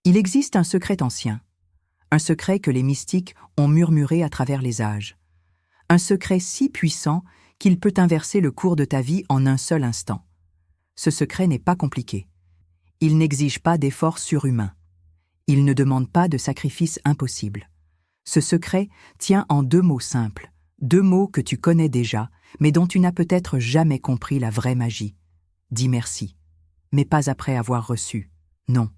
Il existe un secret ancien, un secret que les mystiques ont murmuré à travers les âges, un secret si puissant qu'il peut inverser le cours de ta vie en un seul instant. Ce secret n'est pas compliqué. Il n'exige pas d'efforts surhumains. Il ne demande pas de sacrifices impossibles. Ce secret tient en 2 mots simples, 2 mots que tu connais déjà, mais dont tu n'as peut-être jamais compris la vraie magie. Dis merci, mais pas après avoir reçu. Non,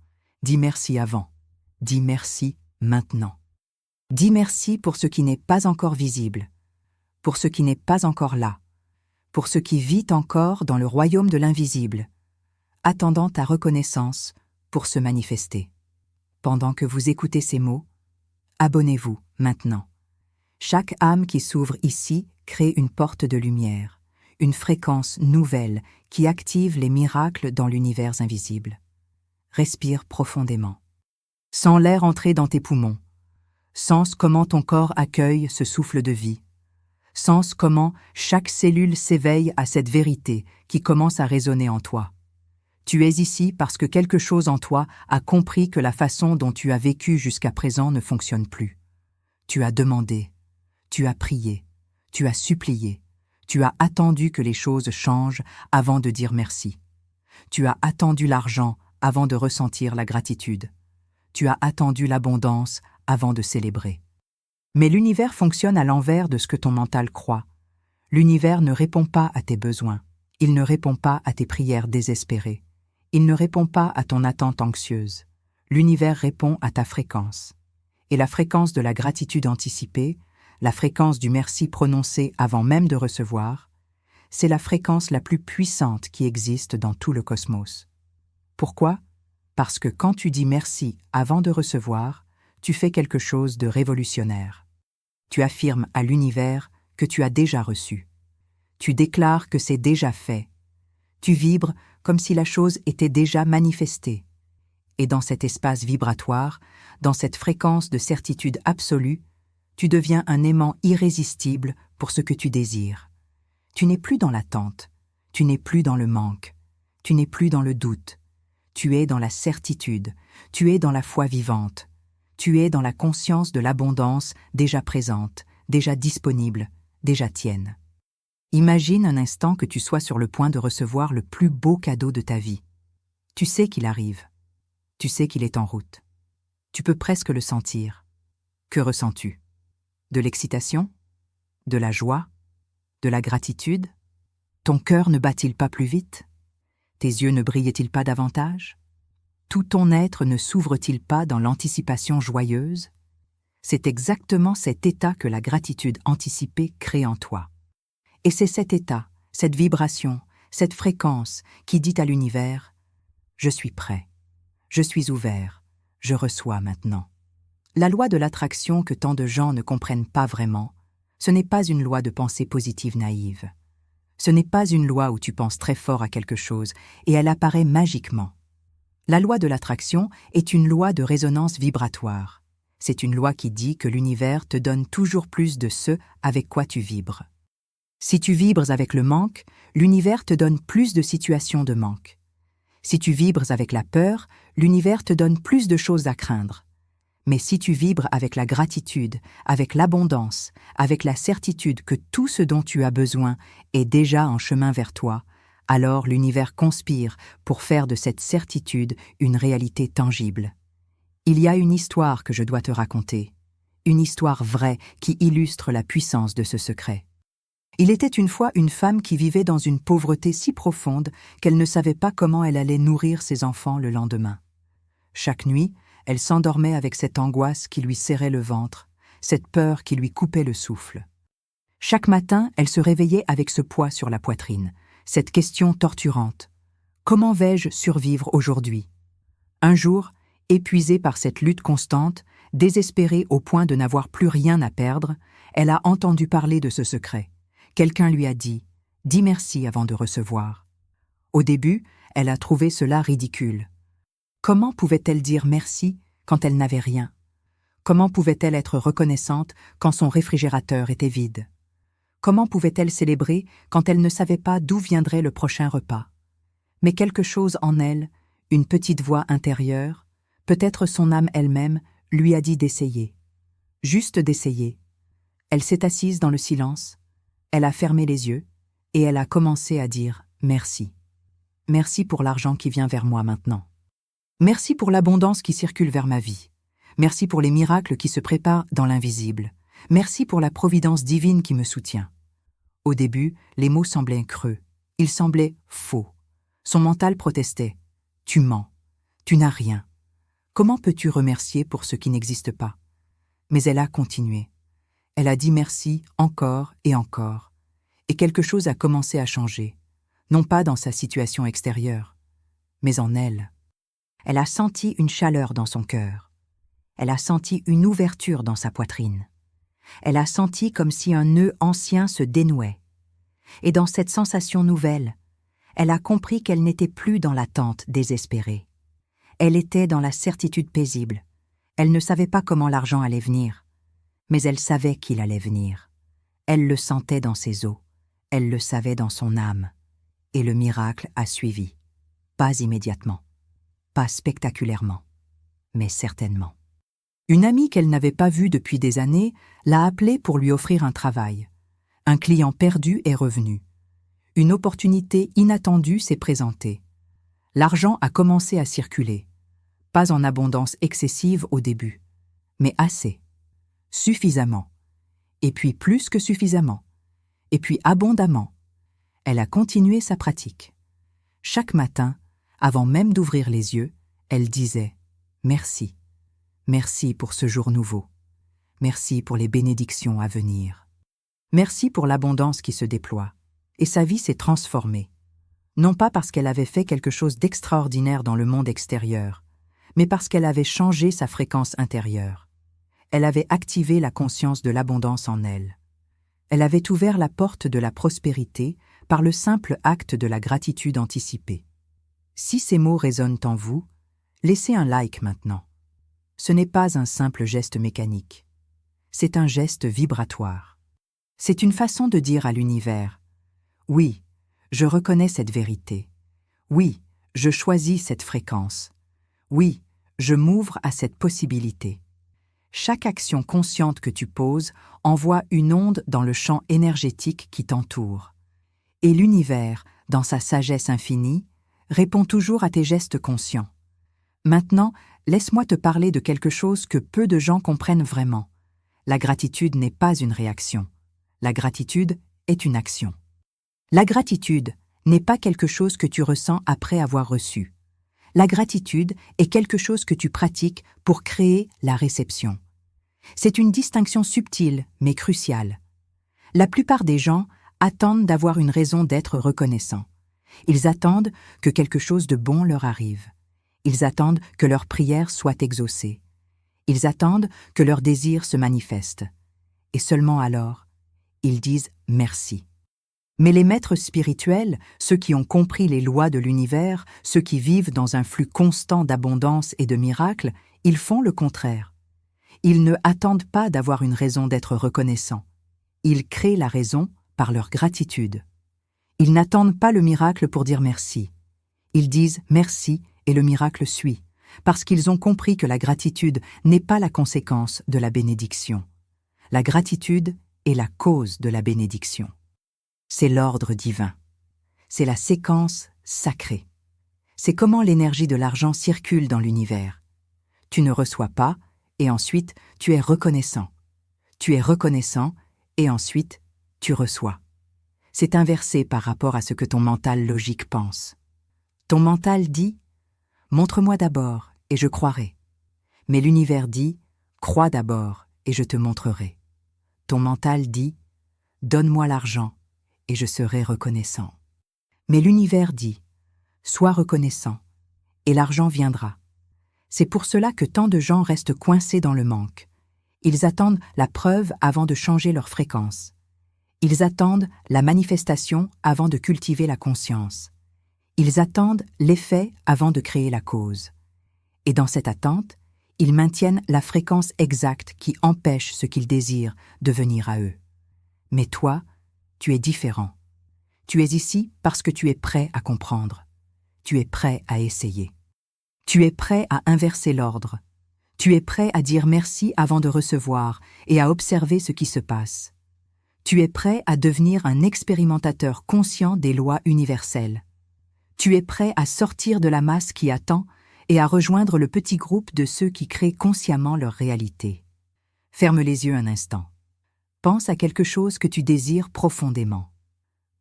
dis merci avant. Dis merci maintenant. Dis merci pour ce qui n'est pas encore visible, pour ce qui n'est pas encore là, pour ce qui vit encore dans le royaume de l'invisible, attendant ta reconnaissance pour se manifester. Pendant que vous écoutez ces mots, abonnez-vous maintenant. Chaque âme qui s'ouvre ici crée une porte de lumière, une fréquence nouvelle qui active les miracles dans l'univers invisible. Respire profondément. Sens l'air entrer dans tes poumons. Sens comment ton corps accueille ce souffle de vie. Sens comment chaque cellule s'éveille à cette vérité qui commence à résonner en toi. Tu es ici parce que quelque chose en toi a compris que la façon dont tu as vécu jusqu'à présent ne fonctionne plus. Tu as demandé, tu as prié, tu as supplié, tu as attendu que les choses changent avant de dire merci. Tu as attendu l'argent avant de ressentir la gratitude. Tu as attendu l'abondance avant de célébrer. Mais l'univers fonctionne à l'envers de ce que ton mental croit. L'univers ne répond pas à tes besoins. Il ne répond pas à tes prières désespérées. Il ne répond pas à ton attente anxieuse. L'univers répond à ta fréquence. Et la fréquence de la gratitude anticipée, la fréquence du merci prononcé avant même de recevoir, c'est la fréquence la plus puissante qui existe dans tout le cosmos. Pourquoi ? Parce que quand tu dis merci avant de recevoir, tu fais quelque chose de révolutionnaire. Tu affirmes à l'univers que tu as déjà reçu. Tu déclares que c'est déjà fait. Tu vibres comme si la chose était déjà manifestée. Et dans cet espace vibratoire, dans cette fréquence de certitude absolue, tu deviens un aimant irrésistible pour ce que tu désires. Tu n'es plus dans l'attente, tu n'es plus dans le manque, tu n'es plus dans le doute. Tu es dans la certitude, tu es dans la foi vivante, tu es dans la conscience de l'abondance déjà présente, déjà disponible, déjà tienne. Imagine un instant que tu sois sur le point de recevoir le plus beau cadeau de ta vie. Tu sais qu'il arrive. Tu sais qu'il est en route. Tu peux presque le sentir. Que ressens-tu ? De l'excitation ? De la joie ? De la gratitude ? Ton cœur ne bat-il pas plus vite ? Tes yeux ne brillaient-ils pas davantage ? Tout ton être ne s'ouvre-t-il pas dans l'anticipation joyeuse ? C'est exactement cet état que la gratitude anticipée crée en toi. Et c'est cet état, cette vibration, cette fréquence qui dit à l'univers « Je suis prêt, je suis ouvert, je reçois maintenant ». La loi de l'attraction que tant de gens ne comprennent pas vraiment, ce n'est pas une loi de pensée positive naïve. Ce n'est pas une loi où tu penses très fort à quelque chose et elle apparaît magiquement. La loi de l'attraction est une loi de résonance vibratoire. C'est une loi qui dit que l'univers te donne toujours plus de ce avec quoi tu vibres. Si tu vibres avec le manque, l'univers te donne plus de situations de manque. Si tu vibres avec la peur, l'univers te donne plus de choses à craindre. Mais si tu vibres avec la gratitude, avec l'abondance, avec la certitude que tout ce dont tu as besoin est déjà en chemin vers toi, alors l'univers conspire pour faire de cette certitude une réalité tangible. Il y a une histoire que je dois te raconter, une histoire vraie qui illustre la puissance de ce secret. Il était une fois une femme qui vivait dans une pauvreté si profonde qu'elle ne savait pas comment elle allait nourrir ses enfants le lendemain. Chaque nuit, elle s'endormait avec cette angoisse qui lui serrait le ventre, cette peur qui lui coupait le souffle. Chaque matin, elle se réveillait avec ce poids sur la poitrine, cette question torturante. Comment vais-je survivre aujourd'hui ? Un jour, épuisée par cette lutte constante, désespérée au point de n'avoir plus rien à perdre, elle a entendu parler de ce secret. Quelqu'un lui a dit « Dis merci avant de recevoir ». Au début, elle a trouvé cela ridicule. Comment pouvait-elle dire merci quand elle n'avait rien ? Comment pouvait-elle être reconnaissante quand son réfrigérateur était vide ? Comment pouvait-elle célébrer quand elle ne savait pas d'où viendrait le prochain repas ? Mais quelque chose en elle, une petite voix intérieure, Peut-être son âme elle-même lui a dit d'essayer. Juste d'essayer. Elle s'est assise dans le silence, elle a fermé les yeux, et elle a commencé à dire « merci ». Merci pour l'argent qui vient vers moi maintenant. Merci pour l'abondance qui circule vers ma vie. Merci pour les miracles qui se préparent dans l'invisible. Merci pour la providence divine qui me soutient. Au début, les mots semblaient creux. Ils semblaient faux. Son mental protestait. Tu mens. Tu n'as rien. Comment peux-tu remercier pour ce qui n'existe pas? Mais elle a continué. Elle a dit merci encore et encore. Et quelque chose a commencé à changer. Non pas dans sa situation extérieure, mais en elle. Elle a senti une chaleur dans son cœur. Elle a senti une ouverture dans sa poitrine. Elle a senti comme si un nœud ancien se dénouait. Et dans cette sensation nouvelle, elle a compris qu'elle n'était plus dans l'attente désespérée. Elle était dans la certitude paisible. Elle ne savait pas comment l'argent allait venir, mais elle savait qu'il allait venir. Elle le sentait dans ses os, elle le savait dans son âme. Et le miracle a suivi. Pas immédiatement, pas spectaculairement, mais certainement. Une amie qu'elle n'avait pas vue depuis des années l'a appelée pour lui offrir un travail. Un client perdu est revenu. Une opportunité inattendue s'est présentée. L'argent a commencé à circuler. Pas en abondance excessive au début, mais assez. Suffisamment. Et puis plus que suffisamment. Et puis abondamment. Elle a continué sa pratique. Chaque matin, avant même d'ouvrir les yeux, elle disait « Merci. Merci pour ce jour nouveau. Merci pour les bénédictions à venir. Merci pour l'abondance qui se déploie. » Et sa vie s'est transformée. Non pas parce qu'elle avait fait quelque chose d'extraordinaire dans le monde extérieur, mais parce qu'elle avait changé sa fréquence intérieure. Elle avait activé la conscience de l'abondance en elle. Elle avait ouvert la porte de la prospérité par le simple acte de la gratitude anticipée. Si ces mots résonnent en vous, laissez un like maintenant. Ce n'est pas un simple geste mécanique. C'est un geste vibratoire. C'est une façon de dire à l'univers « Oui, je reconnais cette vérité. Oui, je choisis cette fréquence. Oui, je m'ouvre à cette possibilité. » Chaque action consciente que tu poses envoie une onde dans le champ énergétique qui t'entoure. Et l'univers, dans sa sagesse infinie, répond toujours à tes gestes conscients. Maintenant, laisse-moi te parler de quelque chose que peu de gens comprennent vraiment. La gratitude n'est pas une réaction. La gratitude est une action. La gratitude n'est pas quelque chose que tu ressens après avoir reçu. La gratitude est quelque chose que tu pratiques pour créer la réception. C'est une distinction subtile mais cruciale. La plupart des gens attendent d'avoir une raison d'être reconnaissants. Ils attendent que quelque chose de bon leur arrive. Ils attendent que leurs prières soient exaucées. Ils attendent que leurs désirs se manifestent. Et seulement alors, ils disent « merci ». Mais les maîtres spirituels, ceux qui ont compris les lois de l'univers, ceux qui vivent dans un flux constant d'abondance et de miracles, ils font le contraire. Ils ne attendent pas d'avoir une raison d'être reconnaissants. Ils créent la raison par leur gratitude. Ils n'attendent pas le miracle pour dire merci. Ils disent merci et le miracle suit, parce qu'ils ont compris que la gratitude n'est pas la conséquence de la bénédiction. La gratitude est la cause de la bénédiction. C'est l'ordre divin. C'est la séquence sacrée. C'est comment l'énergie de l'argent circule dans l'univers. Tu ne reçois pas, et ensuite tu es reconnaissant. Tu es reconnaissant, et ensuite tu reçois. C'est inversé par rapport à ce que ton mental logique pense. Ton mental dit « Montre-moi d'abord, et je croirai ». Mais l'univers dit « Crois d'abord, et je te montrerai ». Ton mental dit « Donne-moi l'argent, et je serai reconnaissant ». Mais l'univers dit « Sois reconnaissant, et l'argent viendra ». C'est pour cela que tant de gens restent coincés dans le manque. Ils attendent la preuve avant de changer leur fréquence. Ils attendent la manifestation avant de cultiver la conscience. Ils attendent l'effet avant de créer la cause. Et dans cette attente, ils maintiennent la fréquence exacte qui empêche ce qu'ils désirent de venir à eux. Mais toi, tu es différent. Tu es ici parce que tu es prêt à comprendre. Tu es prêt à essayer. Tu es prêt à inverser l'ordre. Tu es prêt à dire merci avant de recevoir et à observer ce qui se passe. Tu es prêt à devenir un expérimentateur conscient des lois universelles. Tu es prêt à sortir de la masse qui attend et à rejoindre le petit groupe de ceux qui créent consciemment leur réalité. Ferme les yeux un instant. Pense à quelque chose que tu désires profondément.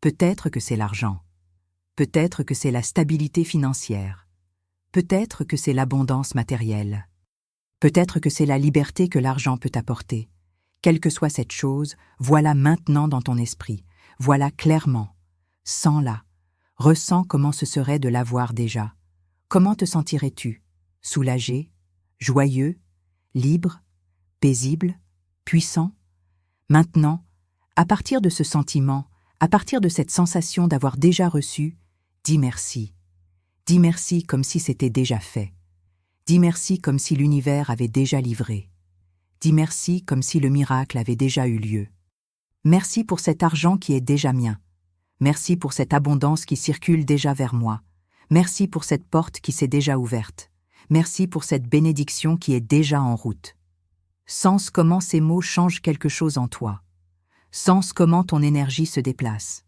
Peut-être que c'est l'argent. Peut-être que c'est la stabilité financière. Peut-être que c'est l'abondance matérielle. Peut-être que c'est la liberté que l'argent peut apporter. Quelle que soit cette chose, voilà maintenant dans ton esprit. Voilà clairement. Sens-la. Ressens comment ce serait de l'avoir déjà. Comment te sentirais-tu? Soulagé? Joyeux? Libre? Paisible? Puissant? Maintenant, à partir de ce sentiment, à partir de cette sensation d'avoir déjà reçu, dis merci. Dis merci comme si c'était déjà fait. Dis merci comme si l'univers avait déjà livré. Dis merci comme si le miracle avait déjà eu lieu. Merci pour cet argent qui est déjà mien. Merci pour cette abondance qui circule déjà vers moi. Merci pour cette porte qui s'est déjà ouverte. Merci pour cette bénédiction qui est déjà en route. Sens comment ces mots changent quelque chose en toi. Sens comment ton énergie se déplace.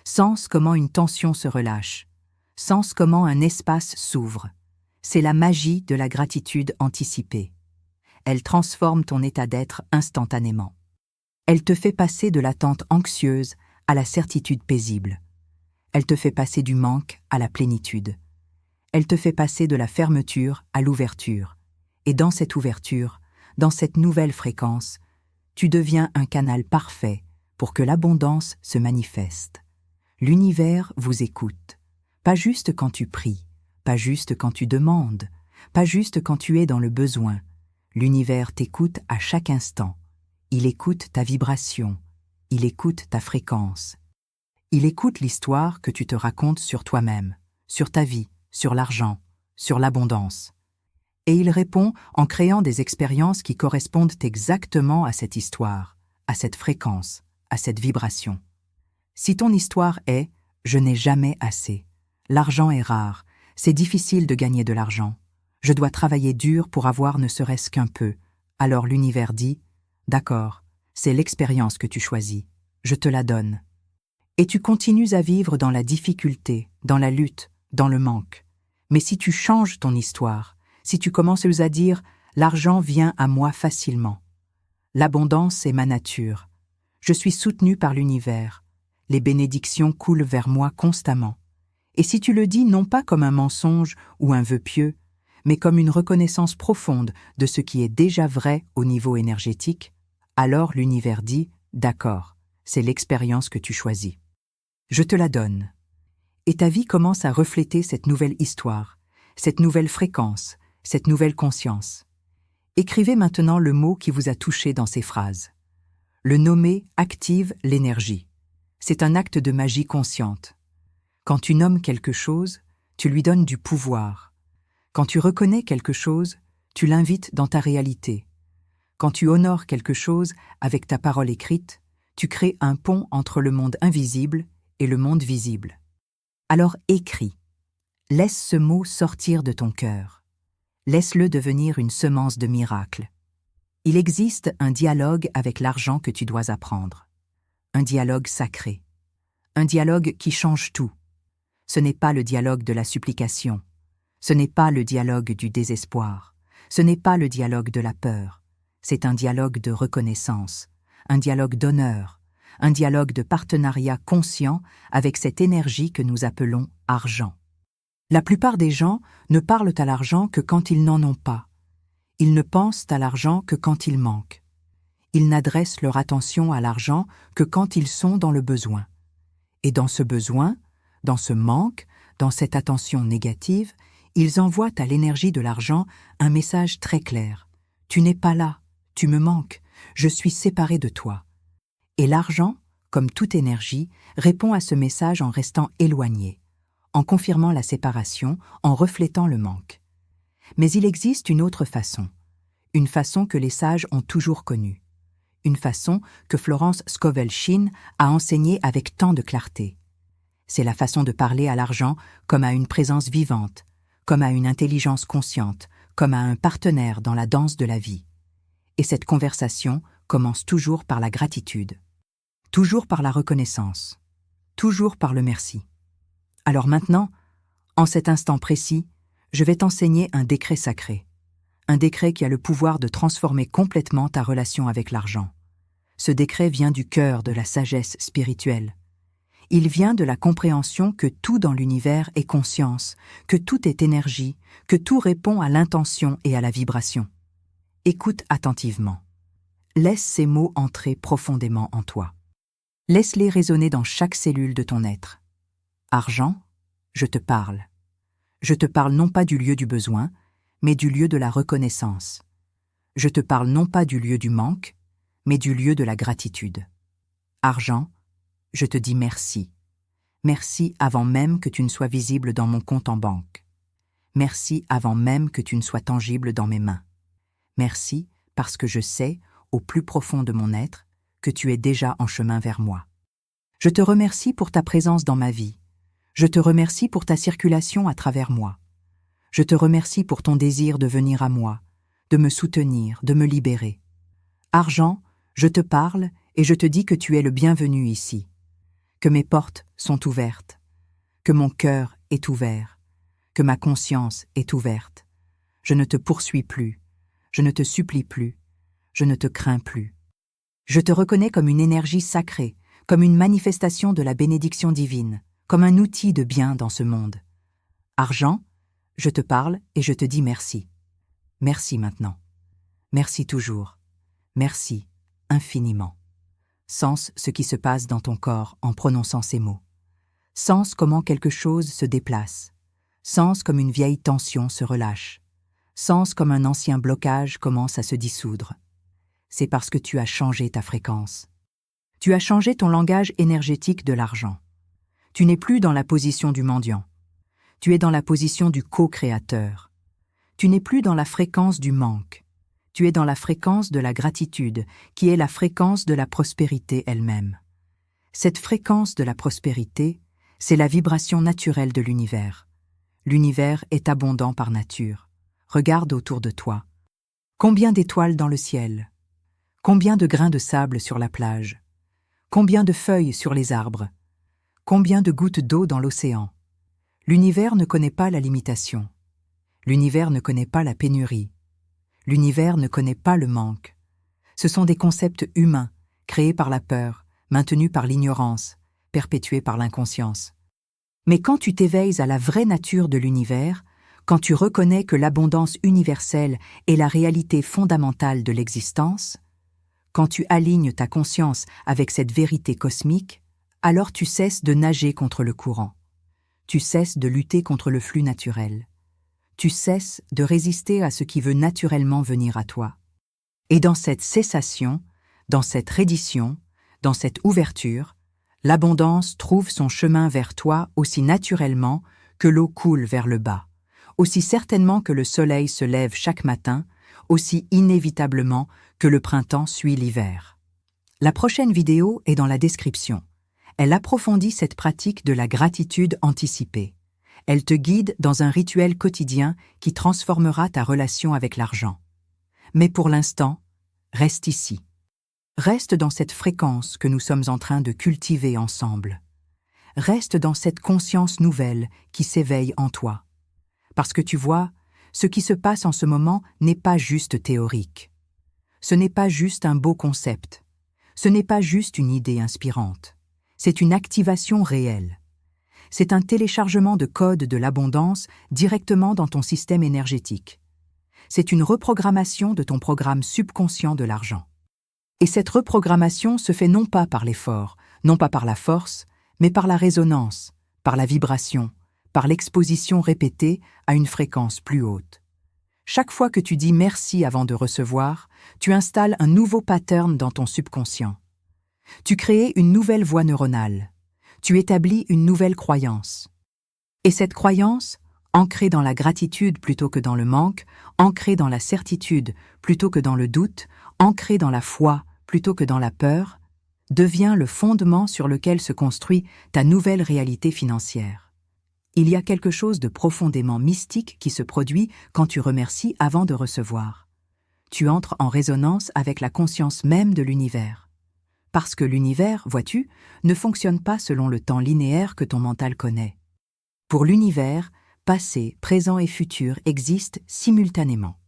Sens comment une tension se relâche. Sens comment un espace s'ouvre. C'est la magie de la gratitude anticipée. Elle transforme ton état d'être instantanément. Elle te fait passer de l'attente anxieuse à la certitude paisible. Elle te fait passer du manque à la plénitude. Elle te fait passer de la fermeture à l'ouverture. Et dans cette ouverture, dans cette nouvelle fréquence, tu deviens un canal parfait pour que l'abondance se manifeste. L'univers vous écoute, pas juste quand tu pries, pas juste quand tu demandes, pas juste quand tu es dans le besoin. L'univers t'écoute à chaque instant. Il écoute ta vibration, il écoute ta fréquence. Il écoute l'histoire que tu te racontes sur toi-même, sur ta vie, sur l'argent, sur l'abondance. Et il répond en créant des expériences qui correspondent exactement à cette histoire, à cette fréquence, à cette vibration. Si ton histoire est « je n'ai jamais assez »,« l'argent est rare »,« c'est difficile de gagner de l'argent »,« je dois travailler dur pour avoir ne serait-ce qu'un peu », alors l'univers dit « d'accord, c'est l'expérience que tu choisis, je te la donne ». Et tu continues à vivre dans la difficulté, dans la lutte, dans le manque. Mais si tu changes ton histoire, si tu commences à dire « l'argent vient à moi facilement »,« l'abondance est ma nature »,« je suis soutenu par l'univers »,« les bénédictions coulent vers moi constamment », et si tu le dis non pas comme un mensonge ou un vœu pieux, mais comme une reconnaissance profonde de ce qui est déjà vrai au niveau énergétique, alors l'univers dit « d'accord, c'est l'expérience que tu choisis. Je te la donne ». Et ta vie commence à refléter cette nouvelle histoire, cette nouvelle fréquence, cette nouvelle conscience. Écrivez maintenant le mot qui vous a touché dans ces phrases. Le nommer active l'énergie. C'est un acte de magie consciente. Quand tu nommes quelque chose, tu lui donnes du pouvoir. Quand tu reconnais quelque chose, tu l'invites dans ta réalité. Quand tu honores quelque chose avec ta parole écrite, tu crées un pont entre le monde invisible et le monde visible. Alors écris. Laisse ce mot sortir de ton cœur. Laisse-le devenir une semence de miracle. Il existe un dialogue avec l'argent que tu dois apprendre. Un dialogue sacré. Un dialogue qui change tout. Ce n'est pas le dialogue de la supplication. Ce n'est pas le dialogue du désespoir. Ce n'est pas le dialogue de la peur. C'est un dialogue de reconnaissance, un dialogue d'honneur, un dialogue de partenariat conscient avec cette énergie que nous appelons argent. La plupart des gens ne parlent à l'argent que quand ils n'en ont pas. Ils ne pensent à l'argent que quand il manque. Ils n'adressent leur attention à l'argent que quand ils sont dans le besoin. Et dans ce besoin, dans ce manque, dans cette attention négative, ils envoient à l'énergie de l'argent un message très clair. « Tu n'es pas là, tu me manques, je suis séparé de toi. » Et l'argent, comme toute énergie, répond à ce message en restant éloigné, en confirmant la séparation, en reflétant le manque. Mais il existe une autre façon, une façon que les sages ont toujours connue, une façon que Florence Scovel Shinn a enseignée avec tant de clarté. C'est la façon de parler à l'argent comme à une présence vivante, comme à une intelligence consciente, comme à un partenaire dans la danse de la vie. Et cette conversation commence toujours par la gratitude, toujours par la reconnaissance, toujours par le merci. Alors maintenant, en cet instant précis, je vais t'enseigner un décret sacré. Un décret qui a le pouvoir de transformer complètement ta relation avec l'argent. Ce décret vient du cœur de la sagesse spirituelle. Il vient de la compréhension que tout dans l'univers est conscience, que tout est énergie, que tout répond à l'intention et à la vibration. Écoute attentivement. Laisse ces mots entrer profondément en toi. Laisse-les résonner dans chaque cellule de ton être. Argent, je te parle. Je te parle non pas du lieu du besoin, mais du lieu de la reconnaissance. Je te parle non pas du lieu du manque, mais du lieu de la gratitude. Argent, je te dis merci. Merci avant même que tu ne sois visible dans mon compte en banque. Merci avant même que tu ne sois tangible dans mes mains. Merci parce que je sais, au plus profond de mon être, que tu es déjà en chemin vers moi. Je te remercie pour ta présence dans ma vie. Je te remercie pour ta circulation à travers moi. Je te remercie pour ton désir de venir à moi, de me soutenir, de me libérer. Argent, je te parle et je te dis que tu es le bienvenu ici, que mes portes sont ouvertes, que mon cœur est ouvert, que ma conscience est ouverte. Je ne te poursuis plus, je ne te supplie plus, je ne te crains plus. Je te reconnais comme une énergie sacrée, comme une manifestation de la bénédiction divine, comme un outil de bien dans ce monde. Argent, je te parle et je te dis merci. Merci maintenant. Merci toujours. Merci infiniment. Sens ce qui se passe dans ton corps en prononçant ces mots. Sens comment quelque chose se déplace. Sens comme une vieille tension se relâche. Sens comme un ancien blocage commence à se dissoudre. C'est parce que tu as changé ta fréquence. Tu as changé ton langage énergétique de l'argent. Tu n'es plus dans la position du mendiant. Tu es dans la position du co-créateur. Tu n'es plus dans la fréquence du manque. Tu es dans la fréquence de la gratitude, qui est la fréquence de la prospérité elle-même. Cette fréquence de la prospérité, c'est la vibration naturelle de l'univers. L'univers est abondant par nature. Regarde autour de toi. Combien d'étoiles dans le ciel? Combien de grains de sable sur la plage? Combien de feuilles sur les arbres? Combien de gouttes d'eau dans l'océan? L'univers ne connaît pas la limitation. L'univers ne connaît pas la pénurie. L'univers ne connaît pas le manque. Ce sont des concepts humains, créés par la peur, maintenus par l'ignorance, perpétués par l'inconscience. Mais quand tu t'éveilles à la vraie nature de l'univers, quand tu reconnais que l'abondance universelle est la réalité fondamentale de l'existence, quand tu alignes ta conscience avec cette vérité cosmique, alors tu cesses de nager contre le courant. Tu cesses de lutter contre le flux naturel. Tu cesses de résister à ce qui veut naturellement venir à toi. Et dans cette cessation, dans cette reddition, dans cette ouverture, l'abondance trouve son chemin vers toi aussi naturellement que l'eau coule vers le bas, aussi certainement que le soleil se lève chaque matin, aussi inévitablement que le printemps suit l'hiver. La prochaine vidéo est dans la description. Elle approfondit cette pratique de la gratitude anticipée. Elle te guide dans un rituel quotidien qui transformera ta relation avec l'argent. Mais pour l'instant, reste ici. Reste dans cette fréquence que nous sommes en train de cultiver ensemble. Reste dans cette conscience nouvelle qui s'éveille en toi. Parce que tu vois, ce qui se passe en ce moment n'est pas juste théorique. Ce n'est pas juste un beau concept. Ce n'est pas juste une idée inspirante. C'est une activation réelle. C'est un téléchargement de code de l'abondance directement dans ton système énergétique. C'est une reprogrammation de ton programme subconscient de l'argent. Et cette reprogrammation se fait non pas par l'effort, non pas par la force, mais par la résonance, par la vibration, par l'exposition répétée à une fréquence plus haute. Chaque fois que tu dis merci avant de recevoir, tu installes un nouveau pattern dans ton subconscient. Tu crées une nouvelle voie neuronale. Tu établis une nouvelle croyance. Et cette croyance, ancrée dans la gratitude plutôt que dans le manque, ancrée dans la certitude plutôt que dans le doute, ancrée dans la foi plutôt que dans la peur, devient le fondement sur lequel se construit ta nouvelle réalité financière. Il y a quelque chose de profondément mystique qui se produit quand tu remercies avant de recevoir. Tu entres en résonance avec la conscience même de l'univers. Parce que l'univers, vois-tu, ne fonctionne pas selon le temps linéaire que ton mental connaît. Pour l'univers, passé, présent et futur existent simultanément.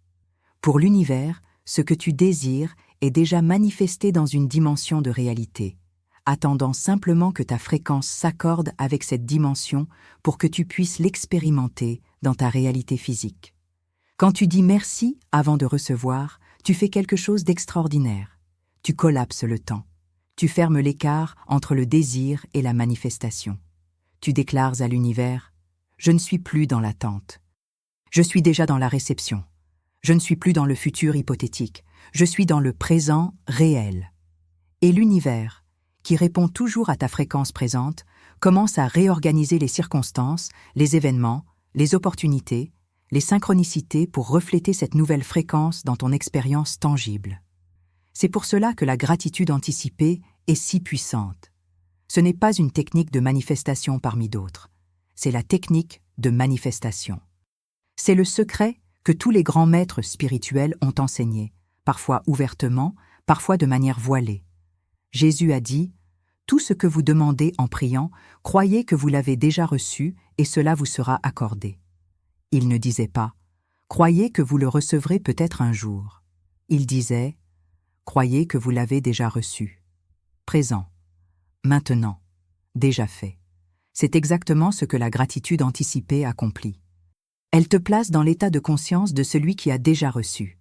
Pour l'univers, ce que tu désires est déjà manifesté dans une dimension de réalité, attendant simplement que ta fréquence s'accorde avec cette dimension pour que tu puisses l'expérimenter dans ta réalité physique. Quand tu dis merci avant de recevoir, tu fais quelque chose d'extraordinaire. Tu collapses le temps. Tu fermes l'écart entre le désir et la manifestation. Tu déclares à l'univers « Je ne suis plus dans l'attente. Je suis déjà dans la réception. Je ne suis plus dans le futur hypothétique. Je suis dans le présent réel. » Et l'univers, qui répond toujours à ta fréquence présente, commence à réorganiser les circonstances, les événements, les opportunités, les synchronicités pour refléter cette nouvelle fréquence dans ton expérience tangible. C'est pour cela que la gratitude anticipée est si puissante. Ce n'est pas une technique de manifestation parmi d'autres, c'est la technique de manifestation. C'est le secret que tous les grands maîtres spirituels ont enseigné, parfois ouvertement, parfois de manière voilée. Jésus a dit « Tout ce que vous demandez en priant, croyez que vous l'avez déjà reçu et cela vous sera accordé. » Il ne disait pas « Croyez que vous le recevrez peut-être un jour ». Il disait « Croyez que vous l'avez déjà reçu. » Présent, maintenant, déjà fait. C'est exactement ce que la gratitude anticipée accomplit. Elle te place dans l'état de conscience de celui qui a déjà reçu.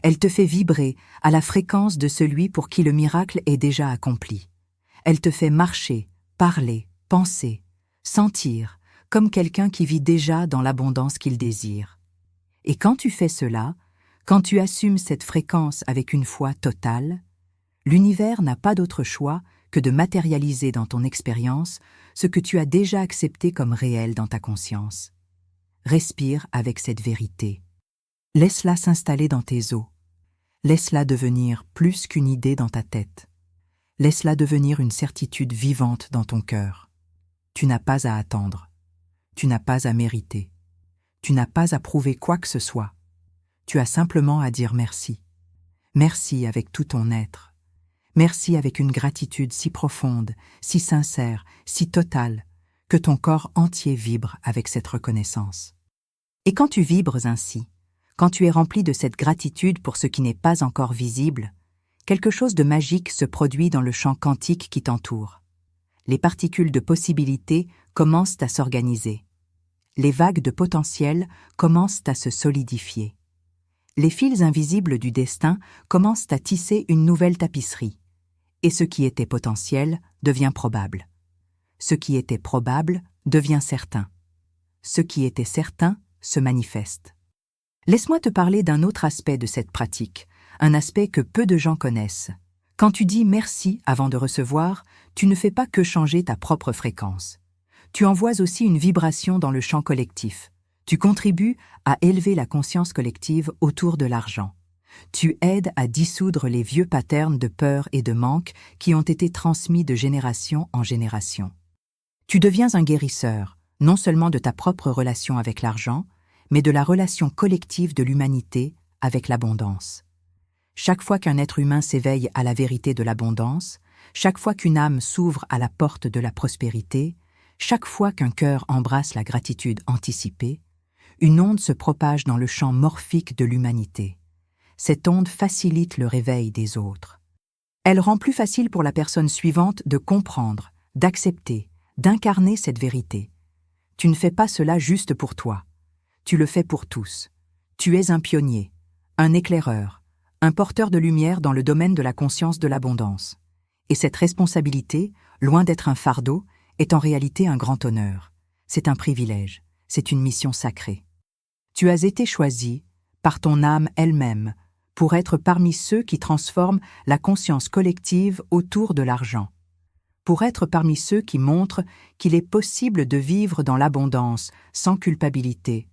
Elle te fait vibrer à la fréquence de celui pour qui le miracle est déjà accompli. Elle te fait marcher, parler, penser, sentir, comme quelqu'un qui vit déjà dans l'abondance qu'il désire. Et quand tu fais cela, quand tu assumes cette fréquence avec une foi totale, l'univers n'a pas d'autre choix que de matérialiser dans ton expérience ce que tu as déjà accepté comme réel dans ta conscience. Respire avec cette vérité. Laisse-la s'installer dans tes os. Laisse-la devenir plus qu'une idée dans ta tête. Laisse-la devenir une certitude vivante dans ton cœur. Tu n'as pas à attendre. Tu n'as pas à mériter. Tu n'as pas à prouver quoi que ce soit. Tu as simplement à dire merci. Merci avec tout ton être. Merci avec une gratitude si profonde, si sincère, si totale, que ton corps entier vibre avec cette reconnaissance. Et quand tu vibres ainsi, quand tu es rempli de cette gratitude pour ce qui n'est pas encore visible, quelque chose de magique se produit dans le champ quantique qui t'entoure. Les particules de possibilités commencent à s'organiser. Les vagues de potentiel commencent à se solidifier. Les fils invisibles du destin commencent à tisser une nouvelle tapisserie. Et ce qui était potentiel devient probable. Ce qui était probable devient certain. Ce qui était certain se manifeste. Laisse-moi te parler d'un autre aspect de cette pratique, un aspect que peu de gens connaissent. Quand tu dis merci avant de recevoir, tu ne fais pas que changer ta propre fréquence. Tu envoies aussi une vibration dans le champ collectif. Tu contribues à élever la conscience collective autour de l'argent. Tu aides à dissoudre les vieux patterns de peur et de manque qui ont été transmis de génération en génération. Tu deviens un guérisseur, non seulement de ta propre relation avec l'argent, mais de la relation collective de l'humanité avec l'abondance. Chaque fois qu'un être humain s'éveille à la vérité de l'abondance, chaque fois qu'une âme s'ouvre à la porte de la prospérité, chaque fois qu'un cœur embrasse la gratitude anticipée, une onde se propage dans le champ morphique de l'humanité. Cette onde facilite le réveil des autres. Elle rend plus facile pour la personne suivante de comprendre, d'accepter, d'incarner cette vérité. Tu ne fais pas cela juste pour toi. Tu le fais pour tous. Tu es un pionnier, un éclaireur, un porteur de lumière dans le domaine de la conscience de l'abondance. Et cette responsabilité, loin d'être un fardeau, est en réalité un grand honneur. C'est un privilège, c'est une mission sacrée. Tu as été choisi, par ton âme elle-même, pour être parmi ceux qui transforment la conscience collective autour de l'argent, pour être parmi ceux qui montrent qu'il est possible de vivre dans l'abondance sans culpabilité,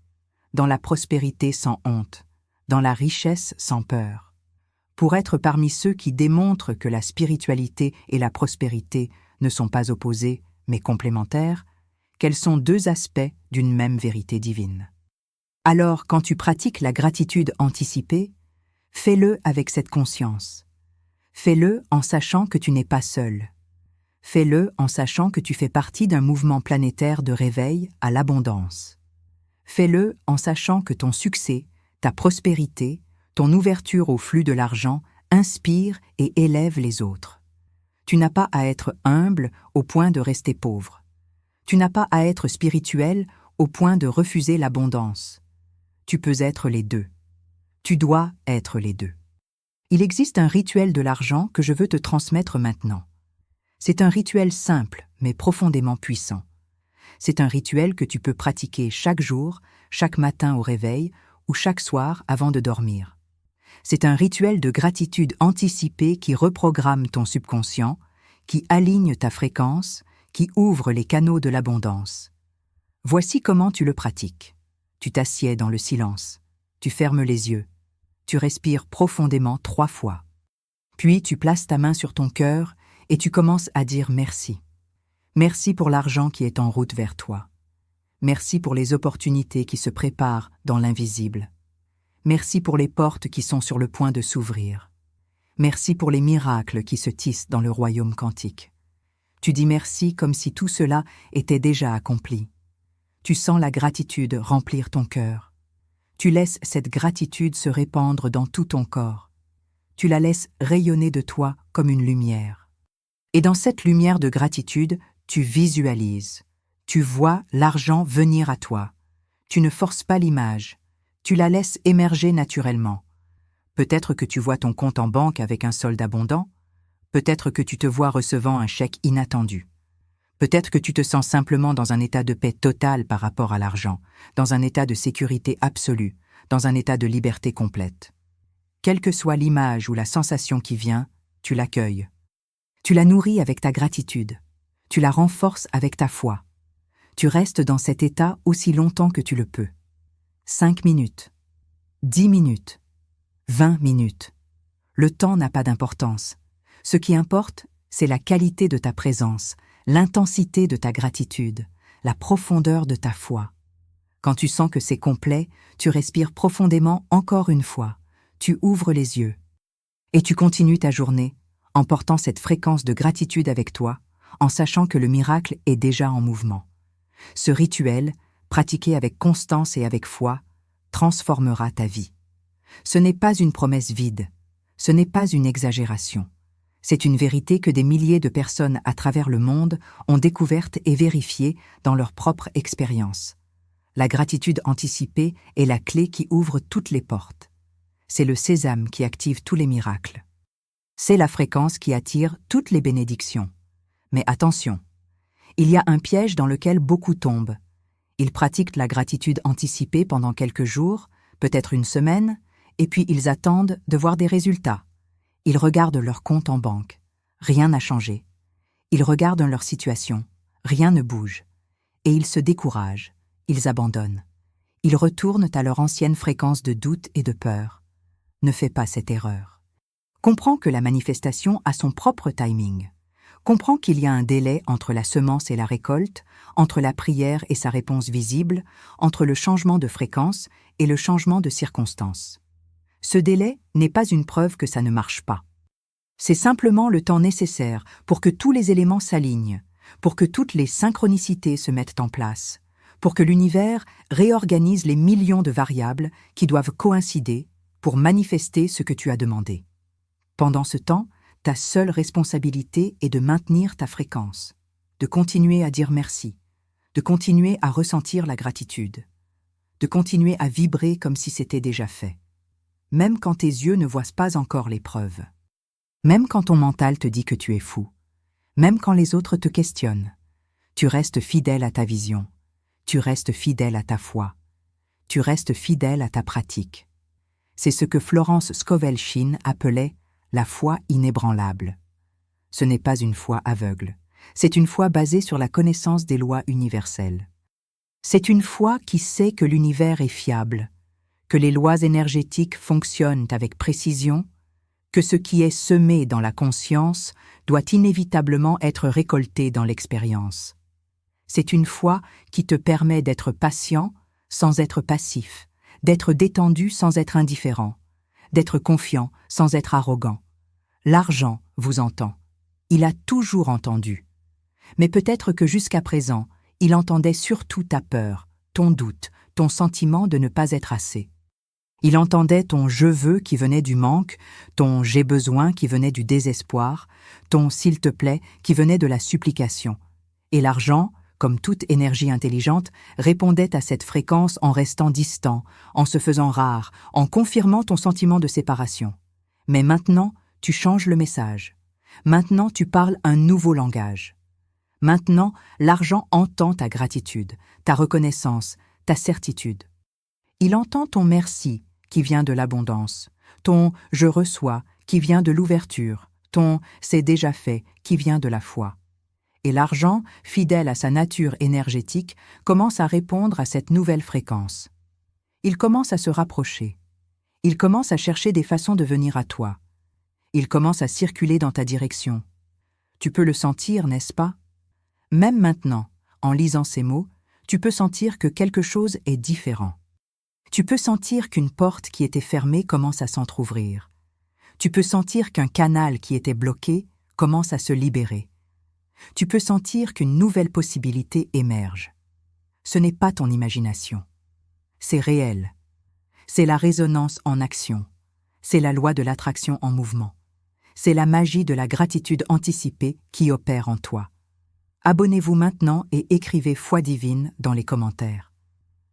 dans la prospérité sans honte, dans la richesse sans peur, pour être parmi ceux qui démontrent que la spiritualité et la prospérité ne sont pas opposées, mais complémentaires, qu'elles sont deux aspects d'une même vérité divine. Alors, quand tu pratiques la gratitude anticipée, fais-le avec cette conscience. Fais-le en sachant que tu n'es pas seul. Fais-le en sachant que tu fais partie d'un mouvement planétaire de réveil à l'abondance. Fais-le en sachant que ton succès, ta prospérité, ton ouverture au flux de l'argent inspire et élève les autres. Tu n'as pas à être humble au point de rester pauvre. Tu n'as pas à être spirituel au point de refuser l'abondance. Tu peux être les deux. Tu dois être les deux. Il existe un rituel de l'argent que je veux te transmettre maintenant. C'est un rituel simple, mais profondément puissant. C'est un rituel que tu peux pratiquer chaque jour, chaque matin au réveil ou chaque soir avant de dormir. C'est un rituel de gratitude anticipée qui reprogramme ton subconscient, qui aligne ta fréquence, qui ouvre les canaux de l'abondance. Voici comment tu le pratiques. Tu t'assieds dans le silence, tu fermes les yeux, tu respires profondément 3 fois. Puis tu places ta main sur ton cœur et tu commences à dire merci. Merci pour l'argent qui est en route vers toi. Merci pour les opportunités qui se préparent dans l'invisible. Merci pour les portes qui sont sur le point de s'ouvrir. Merci pour les miracles qui se tissent dans le royaume quantique. Tu dis merci comme si tout cela était déjà accompli. Tu sens la gratitude remplir ton cœur. Tu laisses cette gratitude se répandre dans tout ton corps. Tu la laisses rayonner de toi comme une lumière. Et dans cette lumière de gratitude, tu visualises. Tu vois l'argent venir à toi. Tu ne forces pas l'image. Tu la laisses émerger naturellement. Peut-être que tu vois ton compte en banque avec un solde abondant. Peut-être que tu te vois recevant un chèque inattendu. Peut-être que tu te sens simplement dans un état de paix totale par rapport à l'argent, dans un état de sécurité absolue, dans un état de liberté complète. Quelle que soit l'image ou la sensation qui vient, tu l'accueilles. Tu la nourris avec ta gratitude. Tu la renforces avec ta foi. Tu restes dans cet état aussi longtemps que tu le peux. 5 minutes, 10 minutes, 20 minutes. Le temps n'a pas d'importance. Ce qui importe, c'est la qualité de ta présence, l'intensité de ta gratitude, la profondeur de ta foi. Quand tu sens que c'est complet, tu respires profondément encore une fois, tu ouvres les yeux. Et tu continues ta journée en portant cette fréquence de gratitude avec toi, en sachant que le miracle est déjà en mouvement. Ce rituel, pratiqué avec constance et avec foi, transformera ta vie. Ce n'est pas une promesse vide, ce n'est pas une exagération. C'est une vérité que des milliers de personnes à travers le monde ont découverte et vérifiée dans leur propre expérience. La gratitude anticipée est la clé qui ouvre toutes les portes. C'est le sésame qui active tous les miracles. C'est la fréquence qui attire toutes les bénédictions. Mais attention, il y a un piège dans lequel beaucoup tombent. Ils pratiquent la gratitude anticipée pendant quelques jours, peut-être une semaine, et puis ils attendent de voir des résultats. Ils regardent leur compte en banque. Rien n'a changé. Ils regardent leur situation. Rien ne bouge. Et ils se découragent. Ils abandonnent. Ils retournent à leur ancienne fréquence de doute et de peur. Ne fais pas cette erreur. Comprends que la manifestation a son propre timing. Comprends qu'il y a un délai entre la semence et la récolte, entre la prière et sa réponse visible, entre le changement de fréquence et le changement de circonstance. Ce délai n'est pas une preuve que ça ne marche pas. C'est simplement le temps nécessaire pour que tous les éléments s'alignent, pour que toutes les synchronicités se mettent en place, pour que l'univers réorganise les millions de variables qui doivent coïncider pour manifester ce que tu as demandé. Pendant ce temps, ta seule responsabilité est de maintenir ta fréquence, de continuer à dire merci, de continuer à ressentir la gratitude, de continuer à vibrer comme si c'était déjà fait. Même quand tes yeux ne voient pas encore les preuves. Même quand ton mental te dit que tu es fou. Même quand les autres te questionnent. Tu restes fidèle à ta vision. Tu restes fidèle à ta foi. Tu restes fidèle à ta pratique. C'est ce que Florence Scovel-Shinn appelait la foi inébranlable. Ce n'est pas une foi aveugle. C'est une foi basée sur la connaissance des lois universelles. C'est une foi qui sait que l'univers est fiable, que les lois énergétiques fonctionnent avec précision, que ce qui est semé dans la conscience doit inévitablement être récolté dans l'expérience. C'est une foi qui te permet d'être patient sans être passif, d'être détendu sans être indifférent, d'être confiant sans être arrogant. L'argent vous entend. Il a toujours entendu. Mais peut-être que jusqu'à présent, il entendait surtout ta peur, ton doute, ton sentiment de ne pas être assez. Il entendait ton « je veux » qui venait du manque, ton « j'ai besoin » qui venait du désespoir, ton « s'il te plaît » qui venait de la supplication. Et l'argent, comme toute énergie intelligente, répondait à cette fréquence en restant distant, en se faisant rare, en confirmant ton sentiment de séparation. Mais maintenant, tu changes le message. Maintenant, tu parles un nouveau langage. Maintenant, l'argent entend ta gratitude, ta reconnaissance, ta certitude. Il entend ton merci qui vient de l'abondance, ton « je reçois » qui vient de l'ouverture, ton « c'est déjà fait » qui vient de la foi. Et l'argent, fidèle à sa nature énergétique, commence à répondre à cette nouvelle fréquence. Il commence à se rapprocher. Il commence à chercher des façons de venir à toi. Il commence à circuler dans ta direction. Tu peux le sentir, n'est-ce pas? Même maintenant, en lisant ces mots, tu peux sentir que quelque chose est différent. Tu peux sentir qu'une porte qui était fermée commence à s'entr'ouvrir. Tu peux sentir qu'un canal qui était bloqué commence à se libérer. Tu peux sentir qu'une nouvelle possibilité émerge. Ce n'est pas ton imagination. C'est réel. C'est la résonance en action. C'est la loi de l'attraction en mouvement. C'est la magie de la gratitude anticipée qui opère en toi. Abonnez-vous maintenant et écrivez foi divine dans les commentaires.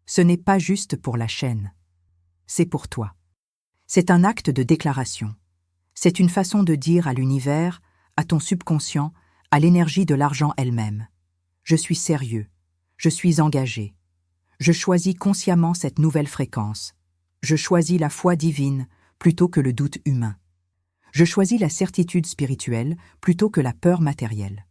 Ce n'est pas juste pour la chaîne. C'est pour toi. C'est un acte de déclaration. C'est une façon de dire à l'univers, à ton subconscient, à l'énergie de l'argent elle-même. Je suis sérieux. Je suis engagé. Je choisis consciemment cette nouvelle fréquence. Je choisis la foi divine plutôt que le doute humain. Je choisis la certitude spirituelle plutôt que la peur matérielle.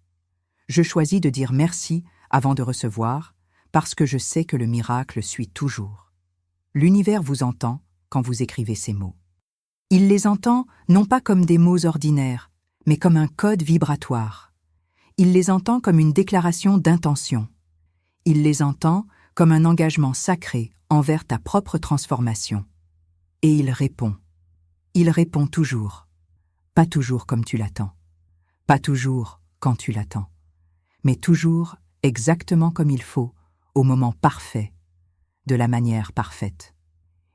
Je choisis de dire merci avant de recevoir, parce que je sais que le miracle suit toujours. L'univers vous entend quand vous écrivez ces mots. Il les entend non pas comme des mots ordinaires, mais comme un code vibratoire. Il les entend comme une déclaration d'intention. Il les entend comme un engagement sacré envers ta propre transformation. Et il répond. Il répond toujours. Pas toujours comme tu l'attends. Pas toujours quand tu l'attends. Mais toujours exactement comme il faut, au moment parfait, de la manière parfaite.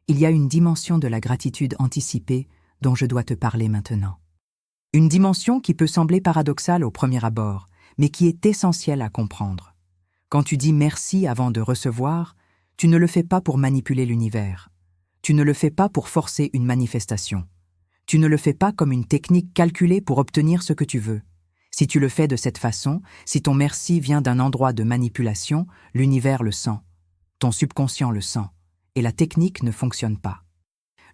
Il y a une dimension de la gratitude anticipée dont je dois te parler maintenant. Une dimension qui peut sembler paradoxale au premier abord, mais qui est essentielle à comprendre. Quand tu dis merci avant de recevoir, tu ne le fais pas pour manipuler l'univers. Tu ne le fais pas pour forcer une manifestation. Tu ne le fais pas comme une technique calculée pour obtenir ce que tu veux. Si tu le fais de cette façon, si ton merci vient d'un endroit de manipulation, l'univers le sent. Ton subconscient le sent. Et la technique ne fonctionne pas.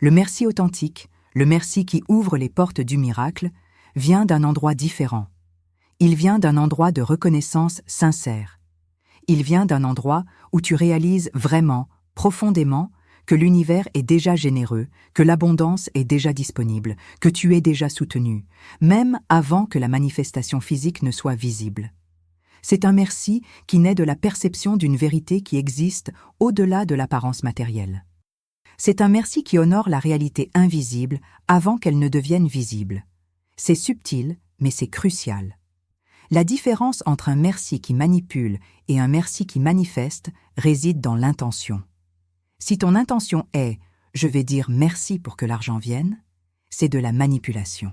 Le merci authentique, le merci qui ouvre les portes du miracle, vient d'un endroit différent. Il vient d'un endroit de reconnaissance sincère. Il vient d'un endroit où tu réalises vraiment, profondément, que l'univers est déjà généreux, que l'abondance est déjà disponible, que tu es déjà soutenu, même avant que la manifestation physique ne soit visible. C'est un merci qui naît de la perception d'une vérité qui existe au-delà de l'apparence matérielle. C'est un merci qui honore la réalité invisible avant qu'elle ne devienne visible. C'est subtil, mais c'est crucial. La différence entre un merci qui manipule et un merci qui manifeste réside dans l'intention. Si ton intention est « je vais dire merci pour que l'argent vienne », c'est de la manipulation.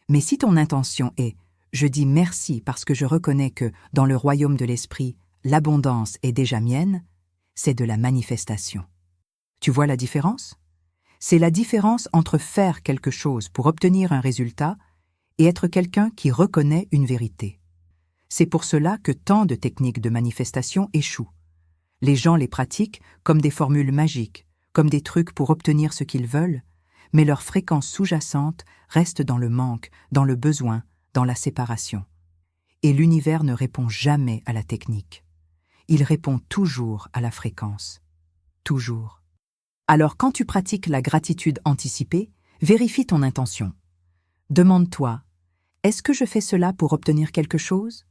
Mais si ton intention est « je dis merci parce que je reconnais que, dans le royaume de l'esprit, l'abondance est déjà mienne », c'est de la manifestation. Tu vois la différence? C'est la différence entre faire quelque chose pour obtenir un résultat et être quelqu'un qui reconnaît une vérité. C'est pour cela que tant de techniques de manifestation échouent. Les gens les pratiquent comme des formules magiques, comme des trucs pour obtenir ce qu'ils veulent, mais leur fréquence sous-jacente reste dans le manque, dans le besoin, dans la séparation. Et l'univers ne répond jamais à la technique. Il répond toujours à la fréquence. Toujours. Alors quand tu pratiques la gratitude anticipée, vérifie ton intention. Demande-toi, est-ce que je fais cela pour obtenir quelque chose?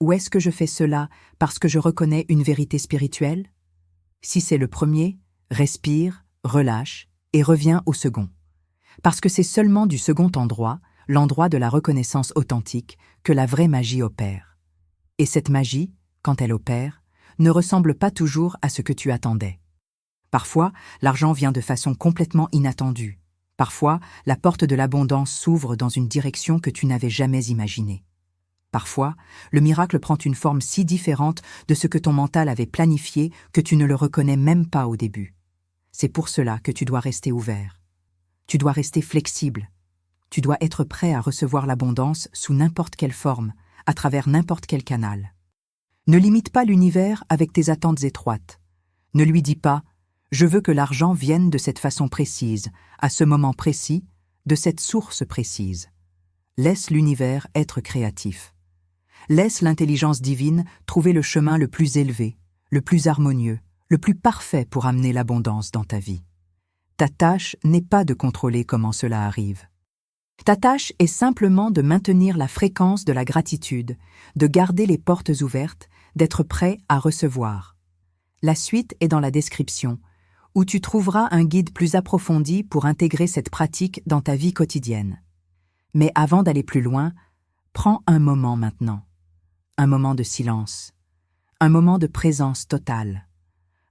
ou est-ce que je fais cela parce que je reconnais une vérité spirituelle? Si c'est le premier, respire, relâche et reviens au second. Parce que c'est seulement du second endroit, l'endroit de la reconnaissance authentique, que la vraie magie opère. Et cette magie, quand elle opère, ne ressemble pas toujours à ce que tu attendais. Parfois, l'argent vient de façon complètement inattendue. Parfois, la porte de l'abondance s'ouvre dans une direction que tu n'avais jamais imaginée. Parfois, le miracle prend une forme si différente de ce que ton mental avait planifié que tu ne le reconnais même pas au début. C'est pour cela que tu dois rester ouvert. Tu dois rester flexible. Tu dois être prêt à recevoir l'abondance sous n'importe quelle forme, à travers n'importe quel canal. Ne limite pas l'univers avec tes attentes étroites. Ne lui dis pas « Je veux que l'argent vienne de cette façon précise, à ce moment précis, de cette source précise. » Laisse l'univers être créatif. Laisse l'intelligence divine trouver le chemin le plus élevé, le plus harmonieux, le plus parfait pour amener l'abondance dans ta vie. Ta tâche n'est pas de contrôler comment cela arrive. Ta tâche est simplement de maintenir la fréquence de la gratitude, de garder les portes ouvertes, d'être prêt à recevoir. La suite est dans la description, où tu trouveras un guide plus approfondi pour intégrer cette pratique dans ta vie quotidienne. Mais avant d'aller plus loin, prends un moment maintenant. Un moment de silence, un moment de présence totale,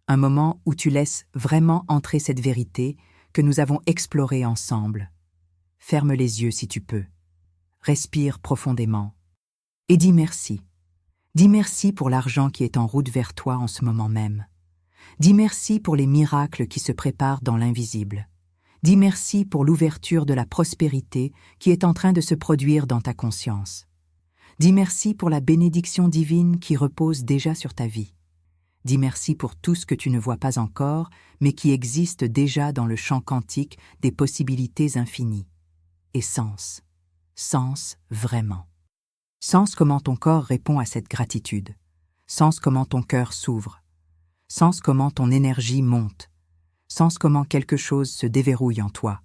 un moment où tu laisses vraiment entrer cette vérité que nous avons explorée ensemble. Ferme les yeux si tu peux. Respire profondément. Et dis merci. Dis merci pour l'argent qui est en route vers toi en ce moment même. Dis merci pour les miracles qui se préparent dans l'invisible. Dis merci pour l'ouverture de la prospérité qui est en train de se produire dans ta conscience. Dis merci pour la bénédiction divine qui repose déjà sur ta vie. Dis merci pour tout ce que tu ne vois pas encore, mais qui existe déjà dans le champ quantique des possibilités infinies. Et sens vraiment. Sens comment ton corps répond à cette gratitude. Sens comment ton cœur s'ouvre. Sens comment ton énergie monte. Sens comment quelque chose se déverrouille en toi.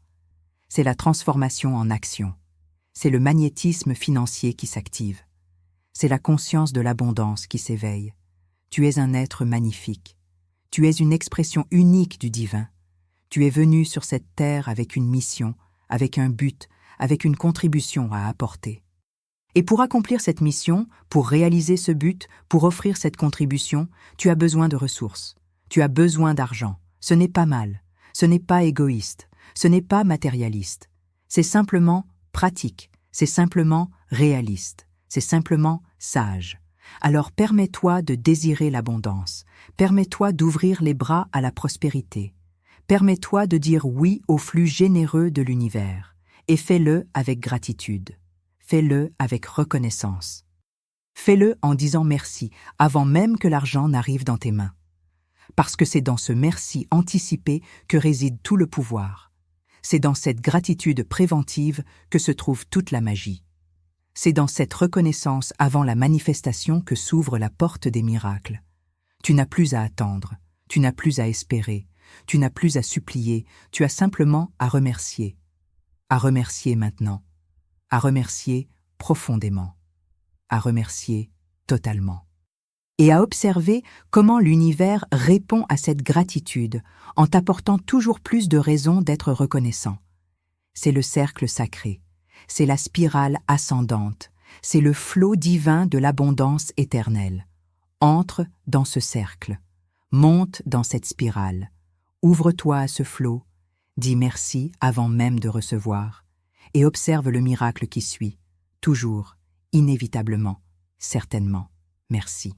C'est la transformation en action. C'est le magnétisme financier qui s'active. C'est la conscience de l'abondance qui s'éveille. Tu es un être magnifique. Tu es une expression unique du divin. Tu es venu sur cette terre avec une mission, avec un but, avec une contribution à apporter. Et pour accomplir cette mission, pour réaliser ce but, pour offrir cette contribution, tu as besoin de ressources. Tu as besoin d'argent. Ce n'est pas mal. Ce n'est pas égoïste. Ce n'est pas matérialiste. C'est simplement pratique. C'est simplement réaliste. C'est simplement sage. Alors permets-toi de désirer l'abondance. Permets-toi d'ouvrir les bras à la prospérité. Permets-toi de dire oui au flux généreux de l'univers. Et fais-le avec gratitude. Fais-le avec reconnaissance. Fais-le en disant merci avant même que l'argent n'arrive dans tes mains. Parce que c'est dans ce merci anticipé que réside tout le pouvoir. C'est dans cette gratitude préventive que se trouve toute la magie. C'est dans cette reconnaissance avant la manifestation que s'ouvre la porte des miracles. Tu n'as plus à attendre, tu n'as plus à espérer, tu n'as plus à supplier, tu as simplement à remercier. À remercier maintenant, à remercier profondément, à remercier totalement. Et à observer comment l'univers répond à cette gratitude en t'apportant toujours plus de raisons d'être reconnaissant. C'est le cercle sacré, c'est la spirale ascendante, c'est le flot divin de l'abondance éternelle. Entre dans ce cercle, monte dans cette spirale, ouvre-toi à ce flot, dis merci avant même de recevoir, et observe le miracle qui suit, toujours, inévitablement, certainement, merci.